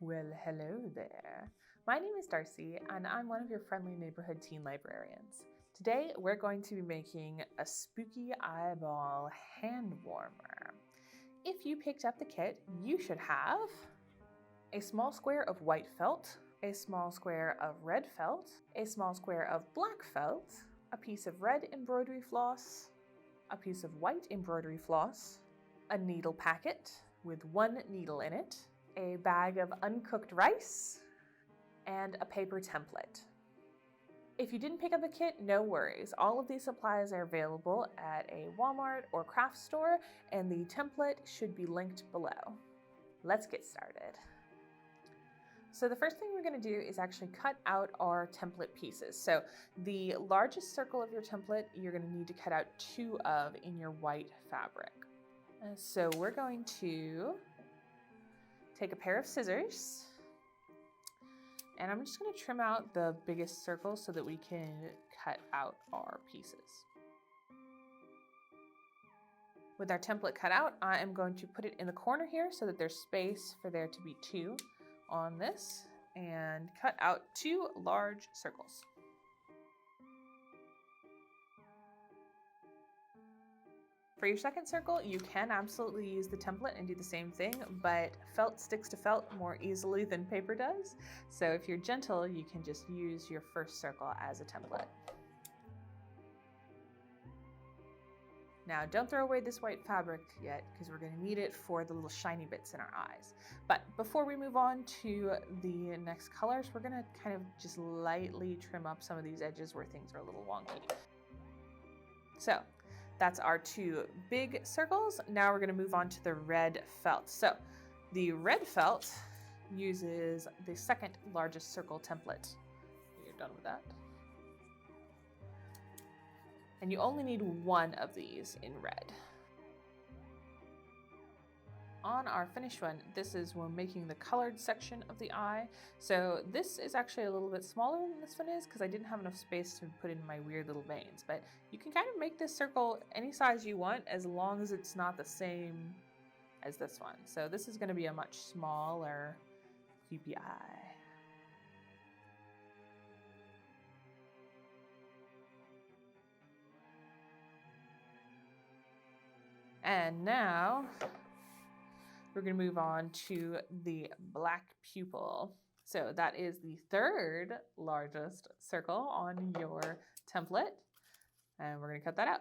Well, hello there. My name is Darcy, and I'm one of your friendly neighborhood teen librarians. Today, we're going to be making a spooky eyeball hand warmer. If you picked up the kit, you should have a small square of white felt, a small square of red felt, a small square of black felt, a piece of red embroidery floss, a piece of white embroidery floss, a needle packet with one needle in it, a bag of uncooked rice, and a paper template. If you didn't pick up the kit, no worries. All of these supplies are available at a Walmart or craft store, and the template should be linked below. Let's get started. So the first thing we're going to do is actually cut out our template pieces. So the largest circle of your template, you're going to need to cut out 2 of in your white fabric. So we're going to take a pair of scissors, and I'm just going to trim out the biggest circle so that we can cut out our pieces. With our template cut out, I am going to put it in the corner here so that there's space for there to be 2 on this, and cut out 2 large circles. For your second circle, you can absolutely use the template and do the same thing, but felt sticks to felt more easily than paper does. So if you're gentle, you can just use your first circle as a template. Now, don't throw away this white fabric yet, because we're going to need it for the little shiny bits in our eyes. But before we move on to the next colors, we're going to kind of just lightly trim up some of these edges where things are a little wonky. So that's our 2 big circles. Now we're going to move on to the red felt. So the red felt uses the second largest circle template. You're done with that. And you only need 1 of these in red. On our finished one, this is when making the colored section of the eye. So this is actually a little bit smaller than this one is because I didn't have enough space to put in my weird little veins. But you can kind of make this circle any size you want as long as it's not the same as this one. So this is going to be a much smaller, creepy eye. And now we're going to move on to the black pupil. So that is the 3rd largest circle on your template, and we're going to cut that out.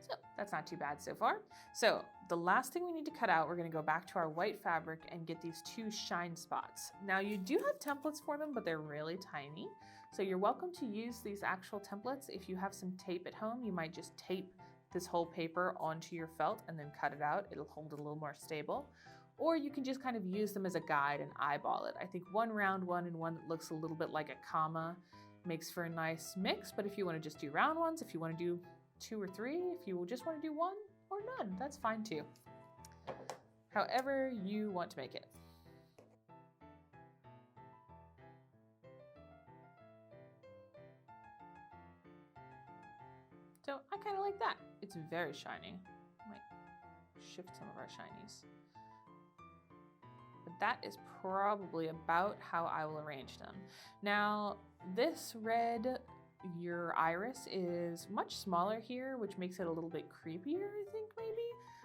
So that's not too bad so far. So the last thing we need to cut out, we're going to go back to our white fabric and get these 2 shine spots. Now you do have templates for them, but they're really tiny. So you're welcome to use these actual templates. If you have some tape at home, you might just tape this whole paper onto your felt and then cut it out. It'll hold it a little more stable. Or you can just kind of use them as a guide and eyeball it. I think one round one and one that looks a little bit like a comma makes for a nice mix. But if you want to just do round ones, if you want to do 2 or 3, if you just want to do 1 or none, that's fine too. However you want to make it. So I kind of like that. It's very shiny. I might shift some of our shinies. But that is probably about how I will arrange them. Now, this red, your iris is much smaller here, which makes it a little bit creepier, I think, maybe?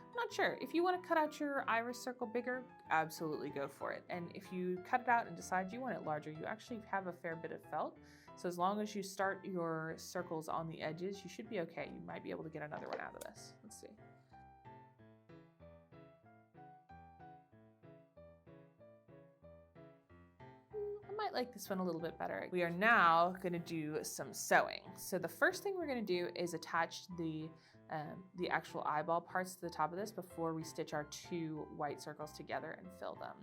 I'm not sure. If you want to cut out your iris circle bigger, absolutely go for it. And if you cut it out and decide you want it larger, you actually have a fair bit of felt. So as long as you start your circles on the edges, you should be okay. You might be able to get another one out of this. Let's see. I might like this one a little bit better. We are now going to do some sewing. So the first thing we're going to do is attach the actual eyeball parts to the top of this before we stitch our 2 white circles together and fill them.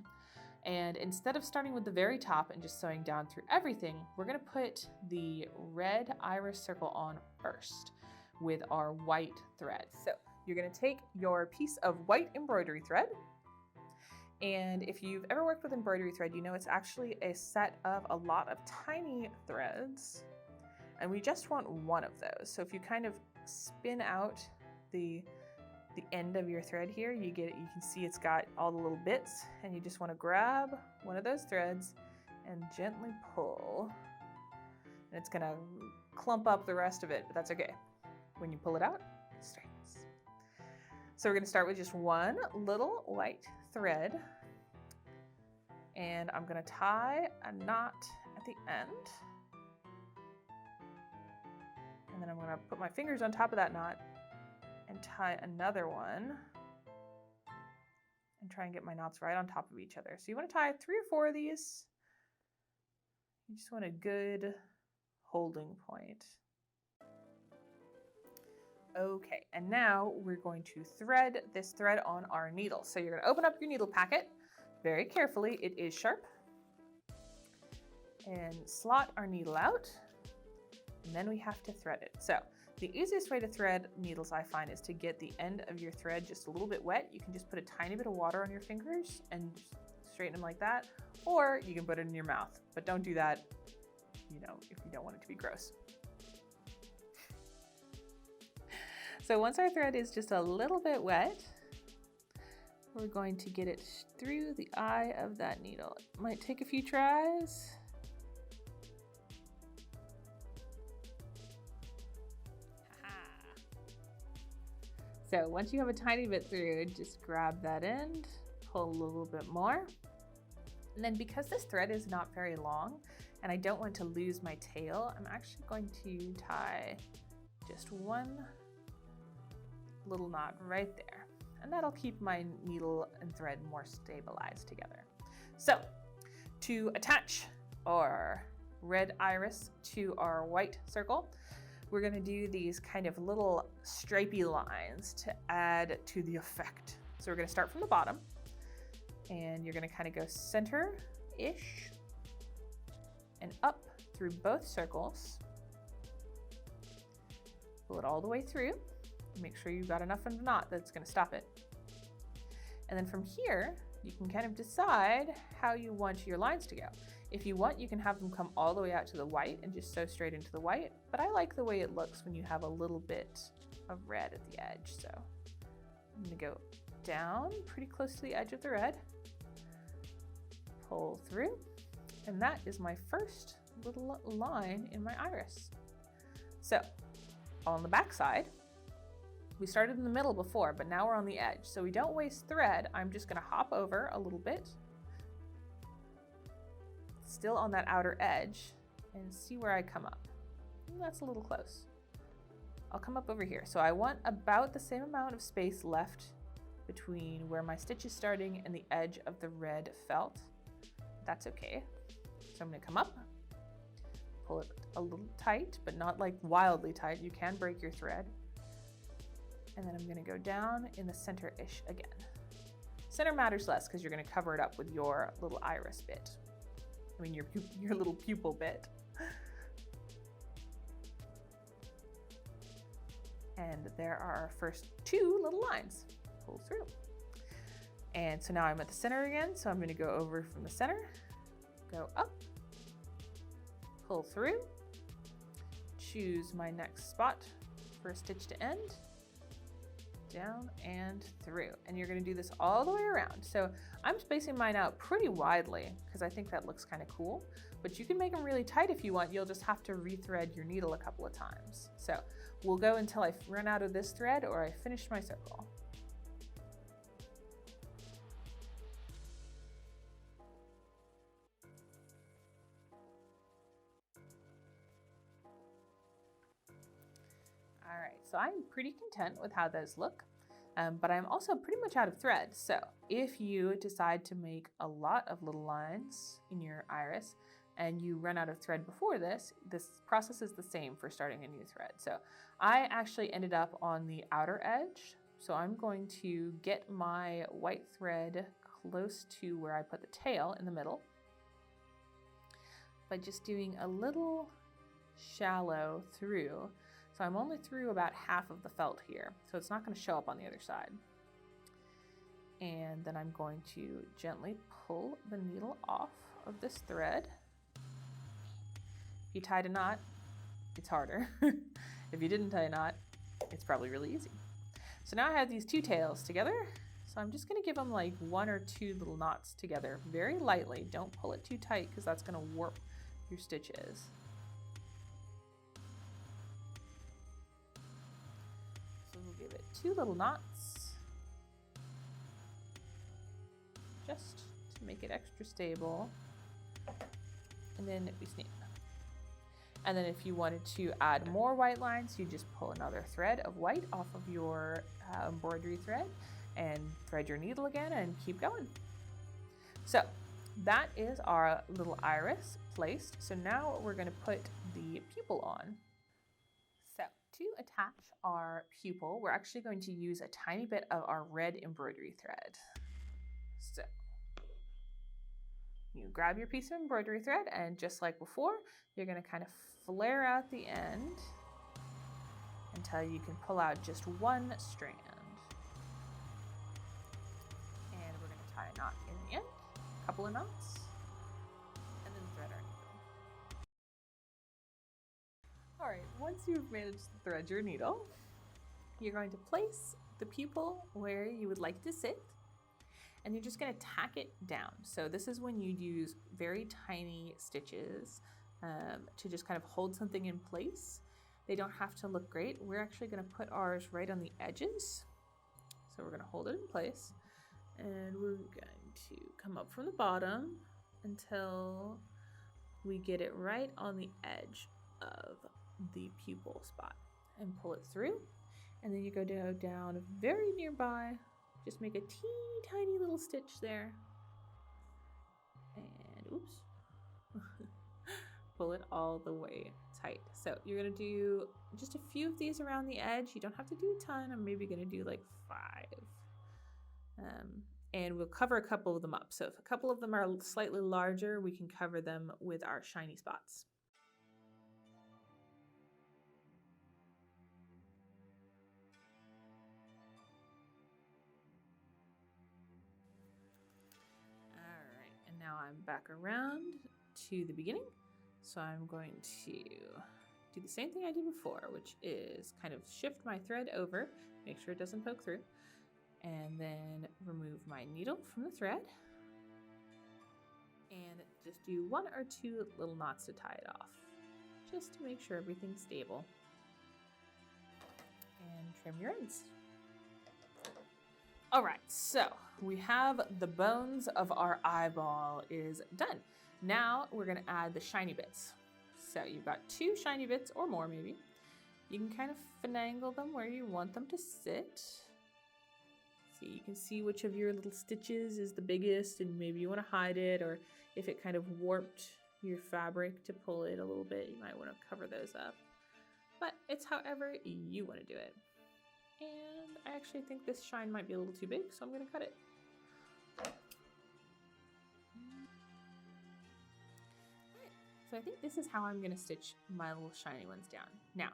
And instead of starting with the very top and just sewing down through everything, we're going to put the red iris circle on first with our white thread. So you're going to take your piece of white embroidery thread, and if you've ever worked with embroidery thread, you know it's actually a set of a lot of tiny threads And we just want one of those. So if you kind of spin out the end of your thread here, you can see it's got all the little bits, and you just want to grab one of those threads and gently pull. And it's gonna clump up the rest of it, but that's okay. When you pull it out, it straightens. So we're gonna start with just one little white thread, and I'm gonna tie a knot at the end. And then I'm gonna put my fingers on top of that knot and tie another one and try and get my knots right on top of each other. So you want to tie 3 or 4 of these. You just want a good holding point. Okay, and now we're going to thread this thread on our needle. So you're going to open up your needle packet very carefully. It is sharp. And slot our needle out. And then we have to thread it. So the easiest way to thread needles, I find, is to get the end of your thread just a little bit wet. You can just put a tiny bit of water on your fingers and just straighten them like that. Or you can put it in your mouth, but don't do that, you know, if you don't want it to be gross. So once our thread is just a little bit wet, we're going to get it through the eye of that needle. It might take a few tries. So once you have a tiny bit through, just grab that end, pull a little bit more. And then because this thread is not very long and I don't want to lose my tail, I'm actually going to tie just one little knot right there. And that'll keep my needle and thread more stabilized together. So to attach our red iris to our white circle, we're going to do these kind of little stripy lines to add to the effect. So we're going to start from the bottom, and you're going to kind of go center-ish and up through both circles. Pull it all the way through. Make sure you've got enough of a knot that's going to stop it. And then from here, you can kind of decide how you want your lines to go. If you want, you can have them come all the way out to the white and just sew straight into the white, but I like the way it looks when you have a little bit of red at the edge. So I'm gonna go down pretty close to the edge of the red, pull through, and that is my first little line in my iris. So on the back side, we started in the middle before, but now we're on the edge. So we don't waste thread. I'm just gonna hop over a little bit, still on that outer edge, and see where I come up. That's a little close. I'll come up over here. So I want about the same amount of space left between where my stitch is starting and the edge of the red felt. That's okay. So I'm gonna come up, pull it a little tight, but not like wildly tight. You can break your thread. And then I'm gonna go down in the center-ish again. Center matters less because you're gonna cover it up with your little iris bit. I mean, your little pupil bit. And there are our first 2 little lines. Pull through. And so now I'm at the center again, so I'm going to go over from the center, go up, pull through, choose my next spot for a stitch to end, down and through. And you're going to do this all the way around. So I'm spacing mine out pretty widely because I think that looks kind of cool, but you can make them really tight if you want. You'll just have to rethread your needle a couple of times. So we'll go until I run out of this thread or I finish my circle. All right, so I'm pretty content with how those look, but I'm also pretty much out of thread. So if you decide to make a lot of little lines in your iris and you run out of thread before this process is the same for starting a new thread. So I actually ended up on the outer edge. So I'm going to get my white thread close to where I put the tail in the middle by just doing a little shallow through. So I'm only through about half of the felt here, so it's not going to show up on the other side. And then I'm going to gently pull the needle off of this thread. If you tied a knot, it's harder. If you didn't tie a knot, it's probably really easy. So now I have these two tails together. So I'm just gonna give them like 1 or 2 little knots together very lightly. Don't pull it too tight because that's gonna warp your stitches. So we'll give it 2 little knots just to make it extra stable. And then we snip. And then if you wanted to add more white lines, you just pull another thread of white off of your embroidery thread and thread your needle again and keep going. So that is our little iris placed. So now we're going to put the pupil on. So to attach our pupil, we're actually going to use a tiny bit of our red embroidery thread. So you grab your piece of embroidery thread and just like before, you're going to kind of flare out the end until you can pull out just 1 strand. And we're going to tie a knot in the end, a couple of knots, and then thread our needle. All right, once you've managed to thread your needle, you're going to place the pupil where you would like to sit, and you're just going to tack it down. So this is when you use very tiny stitches to just kind of hold something in place. They don't have to look great. We're actually going to put ours right on the edges. So we're going to hold it in place, and we're going to come up from the bottom until we get it right on the edge of the pupil spot and pull it through. And then you go down very nearby, just make a teeny tiny little stitch there. And oops. Pull it all the way tight. So you're gonna do just a few of these around the edge. You don't have to do a ton. I'm maybe gonna do like 5. And we'll cover a couple of them up. So if a couple of them are slightly larger, we can cover them with our shiny spots. All right, and now I'm back around to the beginning. So I'm going to do the same thing I did before, which is kind of shift my thread over, make sure it doesn't poke through, and then remove my needle from the thread and just do 1 or 2 little knots to tie it off, just to make sure everything's stable, and trim your ends. All right, so we have the bones of our eyeball is done. Now we're gonna add the shiny bits. So you've got 2 shiny bits or more maybe. You can kind of finagle them where you want them to sit. So you can see which of your little stitches is the biggest and maybe you wanna hide it, or if it kind of warped your fabric to pull it a little bit, you might wanna cover those up. But it's however you wanna do it. And I actually think this shine might be a little too big, so I'm gonna cut it. So I think this is how I'm gonna stitch my little shiny ones down. Now,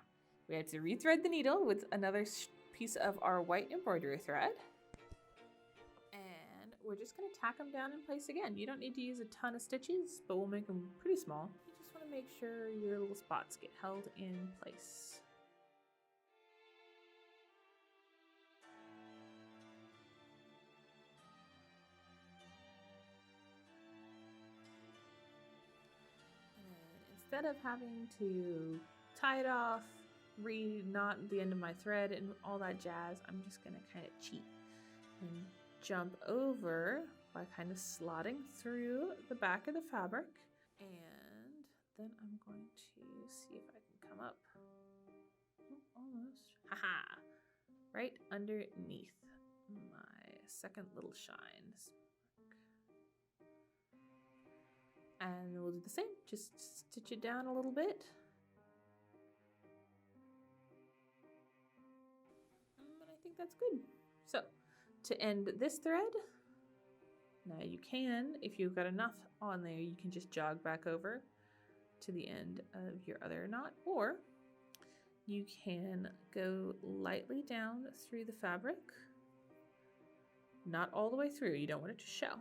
we have to rethread the needle with another piece of our white embroidery thread. And we're just gonna tack them down in place again. You don't need to use a ton of stitches, but we'll make them pretty small. You just wanna make sure your little spots get held in place. Instead of having to tie it off, re-knot the end of my thread and all that jazz, I'm just gonna kind of cheat and jump over by kind of slotting through the back of the fabric. And then I'm going to see if I can come up, almost, haha, right underneath my second little shine. And we'll do the same, just stitch it down a little bit. And I think that's good. So to end this thread, now you can, if you've got enough on there, you can just jog back over to the end of your other knot, or you can go lightly down through the fabric, not all the way through, you don't want it to show.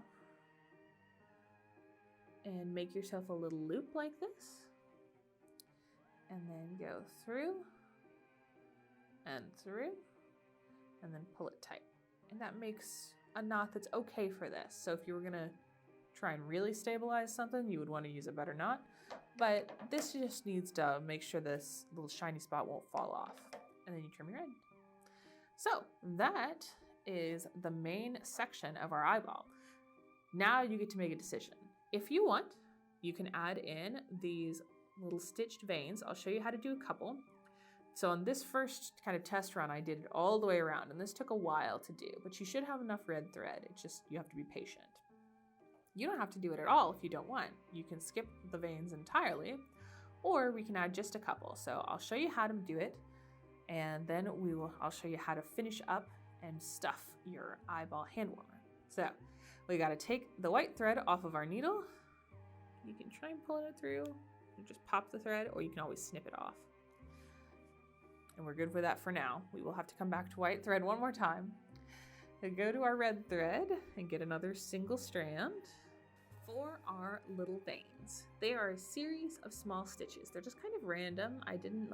And make yourself a little loop like this. and then go through and through, and then pull it tight. And that makes a knot that's okay for this. So if you were gonna try and really stabilize something, you would want to use a better knot. But this just needs to make sure this little shiny spot won't fall off. And then you trim your end. So that is the main section of our eyeball. Now you get to make a decision. If you want, you can add in these little stitched veins. I'll show you how to do a couple. So on this first kind of test run, I did it all the way around, and this took a while to do, but you should have enough red thread. It's just, you have to be patient. You don't have to do it at all if you don't want. You can skip the veins entirely, or we can add just a couple. So I'll show you how to do it, and then I'll show you how to finish up and stuff your eyeball hand warmer. So we got to take the white thread off of our needle. You can try and pull it through. You just pop the thread, or you can always snip it off. And we're good for that for now. We will have to come back to white thread one more time. And go to our red thread and get another single strand for our little veins. They are a series of small stitches. They're just kind of random. I didn't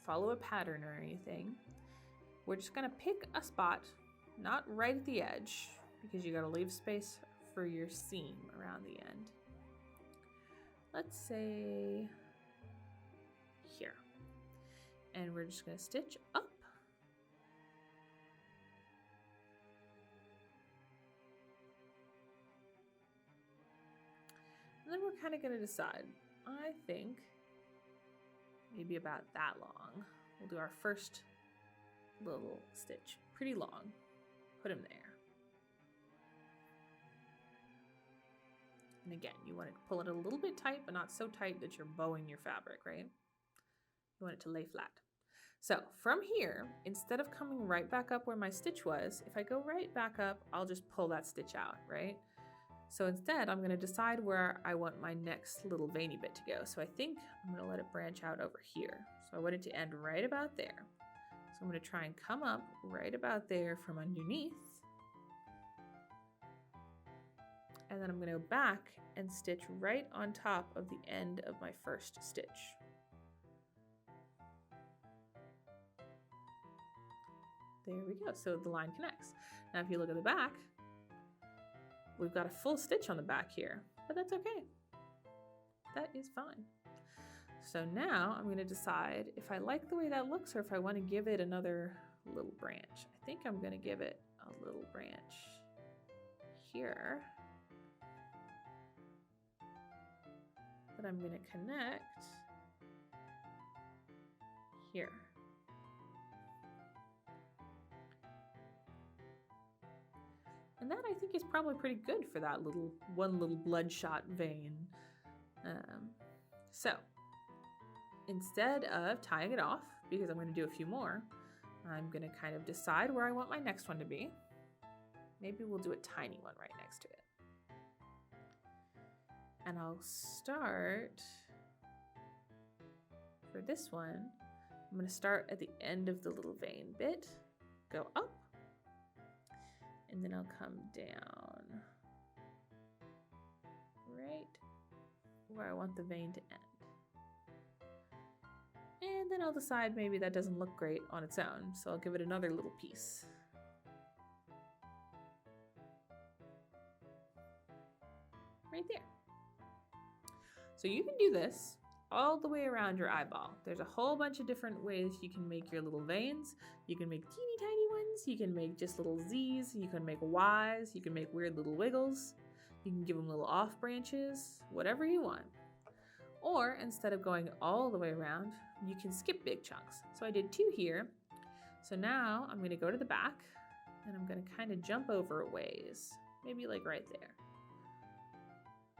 follow a pattern or anything. We're just gonna pick a spot, not right at the edge, because you gotta leave space for your seam around the end. Let's say here. And we're just gonna stitch up. And then we're kind of gonna decide. I think maybe about that long. We'll do our first little stitch, pretty long. Put them there. And again, you want to pull it a little bit tight, but not so tight that you're bowing your fabric, right? You want it to lay flat. So from here, instead of coming right back up where my stitch was, if I go right back up, I'll just pull that stitch out, right? So instead, I'm going to decide where I want my next little veiny bit to go. So I think I'm going to let it branch out over here. So I want it to end right about there. So I'm going to try and come up right about there from underneath. And then I'm going to go back and stitch right on top of the end of my first stitch. There we go. So the line connects. Now if you look at the back, we've got a full stitch on the back here, but that's okay. That is fine. So now I'm going to decide if I like the way that looks or if I want to give it another little branch. I think I'm going to give it a little branch here that I'm going to connect here. And that I think is probably pretty good for that one little bloodshot vein. So instead of tying it off, because I'm going to do a few more, I'm going to kind of decide where I want my next one to be. Maybe we'll do a tiny one right next to it. And I'll start, for this one, I'm going to start at the end of the little vein bit, go up, and then I'll come down right where I want the vein to end. And then I'll decide maybe that doesn't look great on its own, so I'll give it another little piece. Right there. So you can do this all the way around your eyeball. There's a whole bunch of different ways you can make your little veins. You can make teeny tiny ones. You can make just little Z's. You can make Y's. You can make weird little wiggles. You can give them little off branches, whatever you want. Or instead of going all the way around, you can skip big chunks. So I did 2 here. So now I'm going to go to the back and I'm going to kind of jump over a ways, maybe like right there.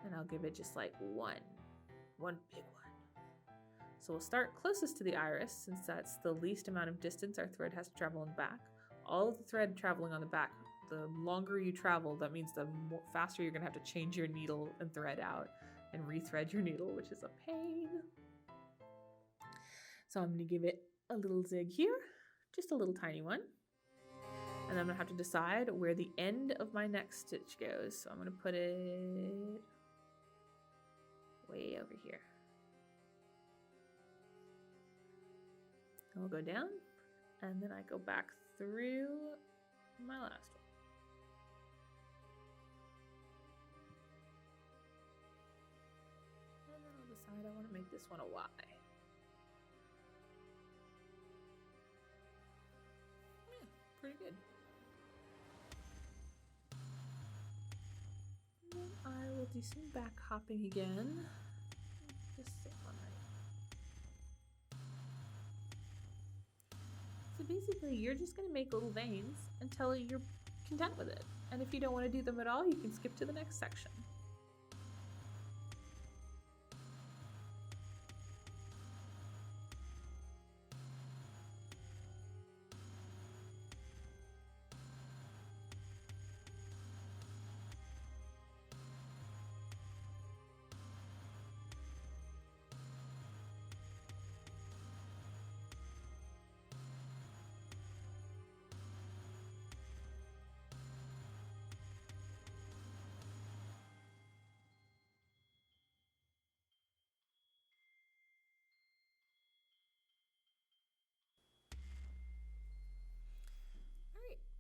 And I'll give it just like one big one. So we'll start closest to the iris, since that's the least amount of distance our thread has to travel in the back. All of the thread traveling on the back, the longer you travel, that means the faster you're going to have to change your needle and thread out and rethread your needle, which is a pain. So I'm going to give it a little zig here, just a little tiny one. And I'm going to have to decide where the end of my next stitch goes. So I'm going to put it way over here. I'll go down, and then I go back through my last one. And then I'll decide I want to make this one a Y. Yeah, pretty good. And then I will do some back hopping again. Just sit on right. So basically, you're just going to make little veins until you're content with it. And if you don't want to do them at all, you can skip to the next section.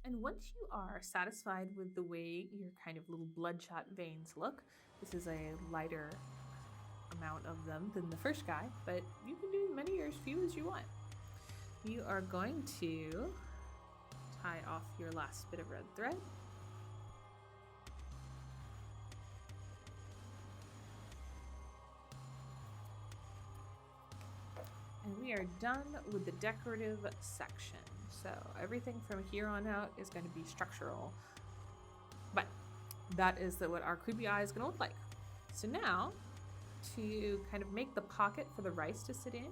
And once you are satisfied with the way your kind of little bloodshot veins look, this is a lighter amount of them than the first guy, but you can do as many or as few as you want. You are going to tie off your last bit of red thread. And we are done with the decorative section. So everything from here on out is going to be structural, but that is what our creepy eye is going to look like. So now, to kind of make the pocket for the rice to sit in,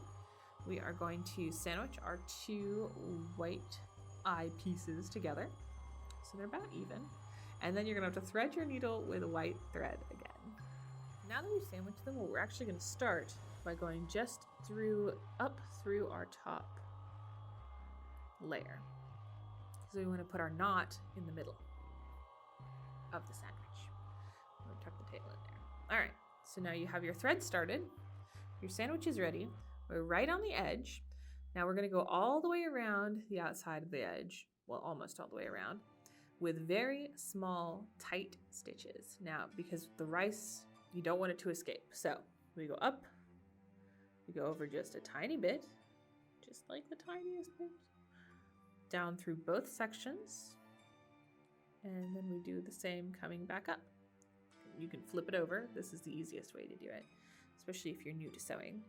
we are going to sandwich our two white eye pieces together, so they're about even. And then you're going to have to thread your needle with a white thread again. Now that we've sandwiched them, we're actually going to start by going just up through our top layer. So we want to put our knot in the middle of the sandwich. We're going to tuck the tail in there. All right, so now you have your thread started. Your sandwich is ready. We're right on the edge. Now we're going to go all the way around the outside of the edge, well, almost all the way around, with very small, tight stitches. Now, because the rice, you don't want it to escape. So we go up, we go over just a tiny bit, just like the tiniest bit, down through both sections, and then we do the same coming back up. You can flip it over. This is the easiest way to do it, especially if you're new to sewing.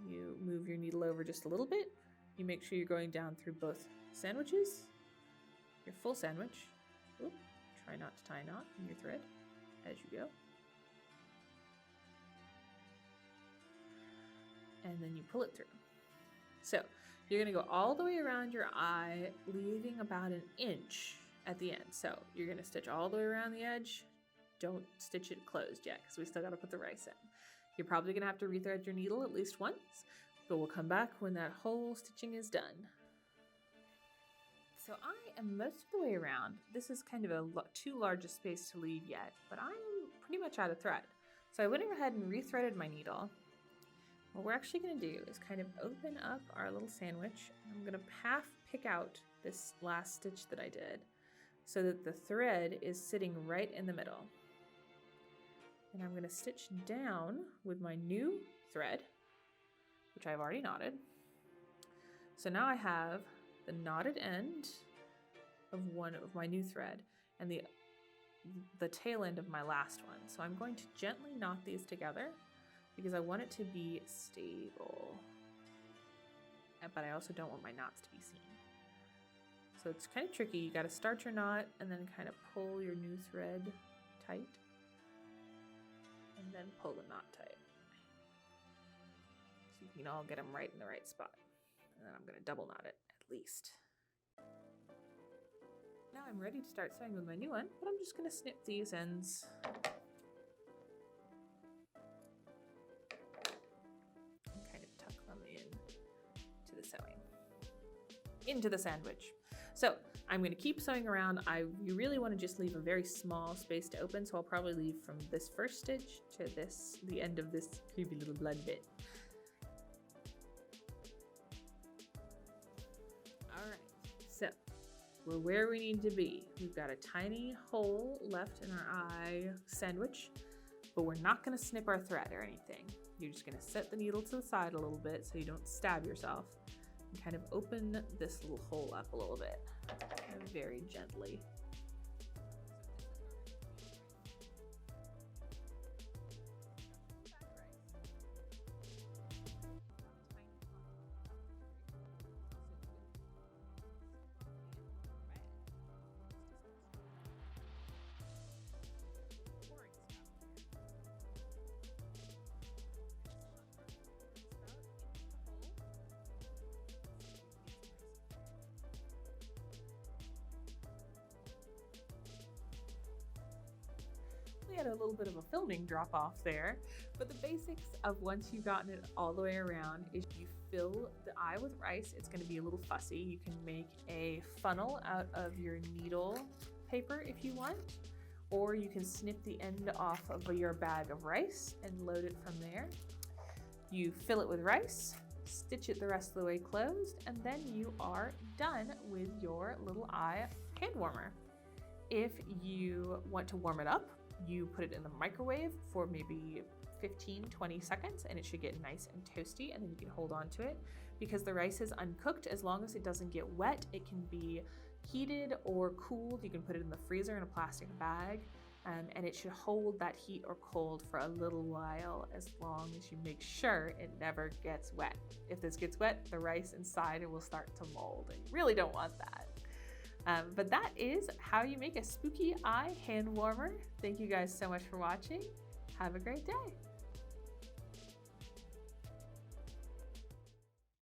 You move your needle over just a little bit. You make sure you're going down through both sandwiches, your full sandwich. Oop, try not to tie a knot in your thread as you go. And then you pull it through. So you're going to go all the way around your eye, leaving about an inch at the end. So you're going to stitch all the way around the edge. Don't stitch it closed yet, because we still got to put the rice in. You're probably going to have to rethread your needle at least once, but we'll come back when that whole stitching is done. So I am most of the way around. This is kind of too large a space to leave yet, but I'm pretty much out of thread. So I went ahead and rethreaded my needle. What we're actually going to do is kind of open up our little sandwich. I'm going to half pick out this last stitch that I did so that the thread is sitting right in the middle. And I'm going to stitch down with my new thread, which I've already knotted. So now I have the knotted end of one of my new thread and the tail end of my last one. So I'm going to gently knot these together because I want it to be stable, but I also don't want my knots to be seen. So it's kind of tricky. You got to start your knot and then kind of pull your new thread tight, and then pull the knot tight. So you can all get them right in the right spot. And then I'm going to double knot it at least. Now I'm ready to start sewing with my new one, but I'm just going to snip these ends. Into the sandwich. So I'm going to keep sewing around. You really want to just leave a very small space to open, so I'll probably leave from this first stitch to the end of this creepy little blood bit. we're where we need to be. We've got a tiny hole left in our eye sandwich, but we're not gonna snip our thread or anything. You're just gonna set the needle to the side a little bit so you don't stab yourself, and kind of open this little hole up a little bit, very gently. We had a little bit of a filming drop off there, but the basics of once you've gotten it all the way around is you fill the eye with rice. It's going to be a little fussy. You can make a funnel out of your needle paper if you want, or you can snip the end off of your bag of rice and load it from there. You fill it with rice, stitch it the rest of the way closed, and then you are done with your little eye hand warmer. If you want to warm it up, you put it in the microwave for maybe 15-20 seconds and it should get nice and toasty, and then you can hold on to it. Because the rice is uncooked, as long as it doesn't get wet, it can be heated or cooled. You can put it in the freezer in a plastic bag, and it should hold that heat or cold for a little while, as long as you make sure it never gets wet. If this gets wet, the rice inside it will start to mold, and you really don't want that. But that is how you make a spooky eye hand warmer. Thank you guys so much for watching. Have a great day.